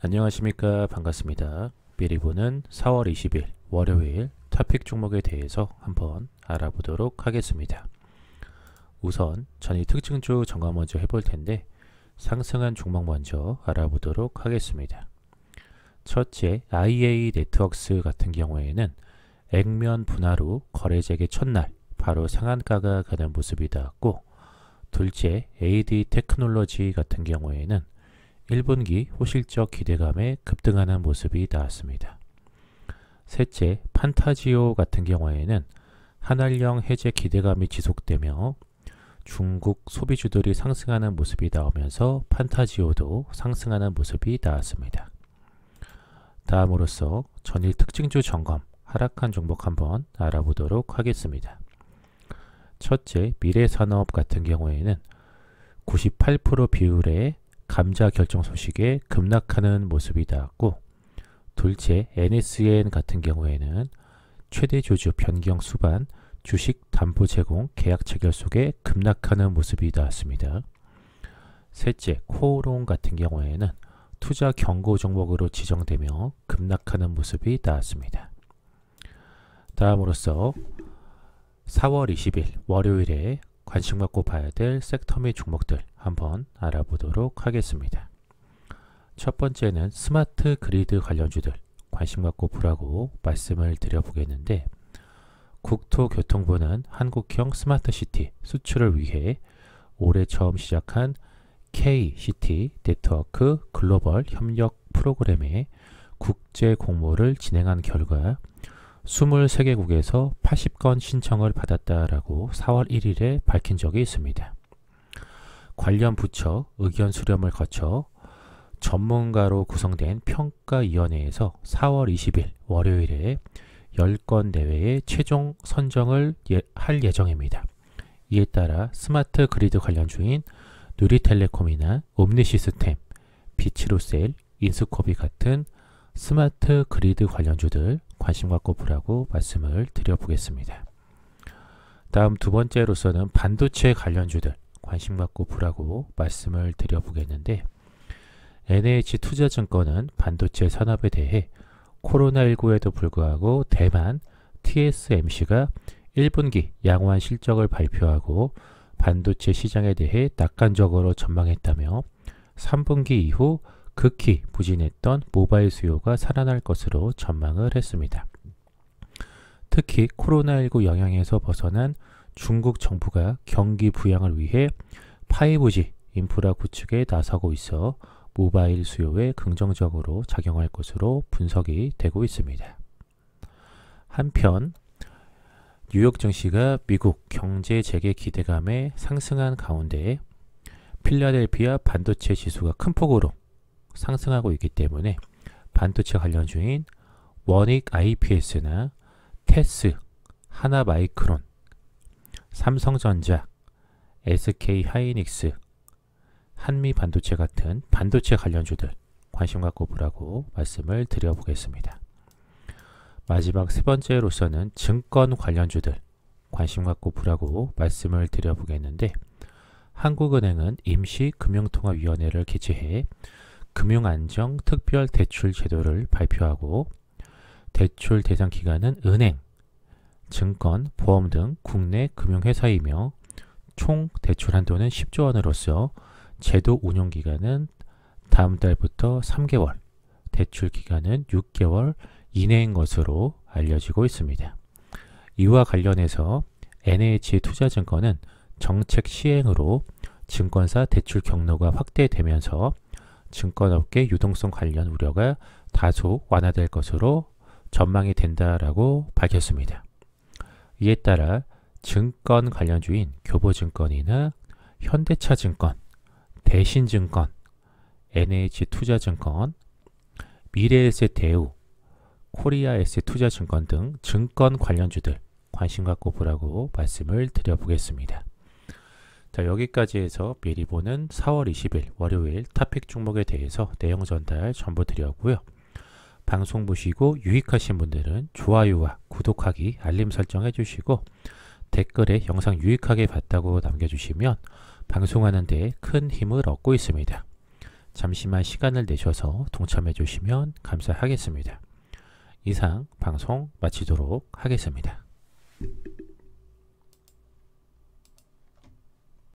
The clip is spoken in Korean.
안녕하십니까. 반갑습니다. 미리 보는 4월 20일 월요일 토픽 종목에 대해서 한번 알아보도록 하겠습니다. 우선 전일 특징주 점검 먼저 해볼 텐데 상승한 종목 먼저 알아보도록 하겠습니다. 첫째, IA 네트워크스 같은 경우에는 액면 분할 후 거래재개 첫날 바로 상한가가 가는 모습이 나왔고, 둘째, AD 테크놀로지 같은 경우에는 1분기 호실적 기대감에 급등하는 모습이 나왔습니다. 셋째, 판타지오 같은 경우에는 한알령 해제 기대감이 지속되며 중국 소비주들이 상승하는 모습이 나오면서 판타지오도 상승하는 모습이 나왔습니다. 다음으로서 전일 특징주 점검 하락한 종목 한번 알아보도록 하겠습니다. 첫째, 미래산업 같은 경우에는 98% 비율의 감자 결정 소식에 급락하는 모습이 나왔고, 둘째, NSN 같은 경우에는 최대 주주 변경 수반 주식 담보 제공 계약 체결 속에 급락하는 모습이 나왔습니다. 셋째, 코오롱 같은 경우에는 투자 경고 종목으로 지정되며 급락하는 모습이 나왔습니다. 다음으로서 4월 20일 월요일에 관심 갖고 봐야 될 섹터 및 종목들 한번 알아보도록 하겠습니다. 첫 번째는 스마트 그리드 관련주들 관심 갖고 보라고 말씀을 드려보겠는데, 국토교통부는 한국형 스마트시티 수출을 위해 올해 처음 시작한 K-시티 네트워크 글로벌 협력 프로그램에 국제 공모를 진행한 결과 23개국에서 80건 신청을 받았다라고 4월 1일에 밝힌 적이 있습니다. 관련 부처 의견 수렴을 거쳐 전문가로 구성된 평가위원회에서 4월 20일 월요일에 10건 내외의 최종 선정을 할 예정입니다. 이에 따라 스마트 그리드 관련주인 누리텔레콤이나 옴니시스템, 비치로셀, 인스코비 같은 스마트 그리드 관련주들 관심 갖고 보라고 말씀을 드려보겠습니다. 다음 두 번째로서는 반도체 관련주들 관심 갖고 보라고 말씀을 드려보겠는데, NH투자증권은 반도체 산업에 대해 코로나19에도 불구하고 대만 TSMC가 1분기 양호한 실적을 발표하고 반도체 시장에 대해 낙관적으로 전망했다며 3분기 이후 극히 부진했던 모바일 수요가 살아날 것으로 전망을 했습니다. 특히 코로나19 영향에서 벗어난 중국 정부가 경기 부양을 위해 5G 인프라 구축에 나서고 있어 모바일 수요에 긍정적으로 작용할 것으로 분석이 되고 있습니다. 한편 뉴욕 증시가 미국 경제 재개 기대감에 상승한 가운데 필라델피아 반도체 지수가 큰 폭으로 상승하고 있기 때문에 반도체 관련주인 원익 IPS나 테스, 하나마이크론, 삼성전자, SK하이닉스, 한미반도체 같은 반도체 관련주들 관심 갖고 보라고 말씀을 드려보겠습니다. 마지막 세 번째로서는 증권 관련주들 관심 갖고 보라고 말씀을 드려보겠는데, 한국은행은 임시금융통화위원회를 개최해 금융안정 특별대출 제도를 발표하고 대출 대상 기관은 은행, 증권, 보험 등 국내 금융회사이며 총 대출 한도는 10조 원으로서 제도 운용 기간은 다음 달부터 3개월, 대출 기간은 6개월 이내인 것으로 알려지고 있습니다. 이와 관련해서 NH투자증권은 정책 시행으로 증권사 대출 경로가 확대되면서 증권업계 유동성 관련 우려가 다소 완화될 것으로 전망이 된다라고 밝혔습니다. 이에 따라 증권 관련주인 교보증권이나 현대차증권, 대신증권, NH투자증권, 미래에셋대우, 코리아에셋투자증권 등 증권 관련주들 관심 갖고 보라고 말씀을 드려보겠습니다. 자, 여기까지 해서 미리 보는 4월 20일 월요일 토픽 종목에 대해서 내용 전달 전부 드렸고요. 방송 보시고 유익하신 분들은 좋아요와 구독하기, 알림 설정 해주시고 댓글에 영상 유익하게 봤다고 남겨주시면 방송하는 데 큰 힘을 얻고 있습니다. 잠시만 시간을 내셔서 동참해 주시면 감사하겠습니다. 이상 방송 마치도록 하겠습니다.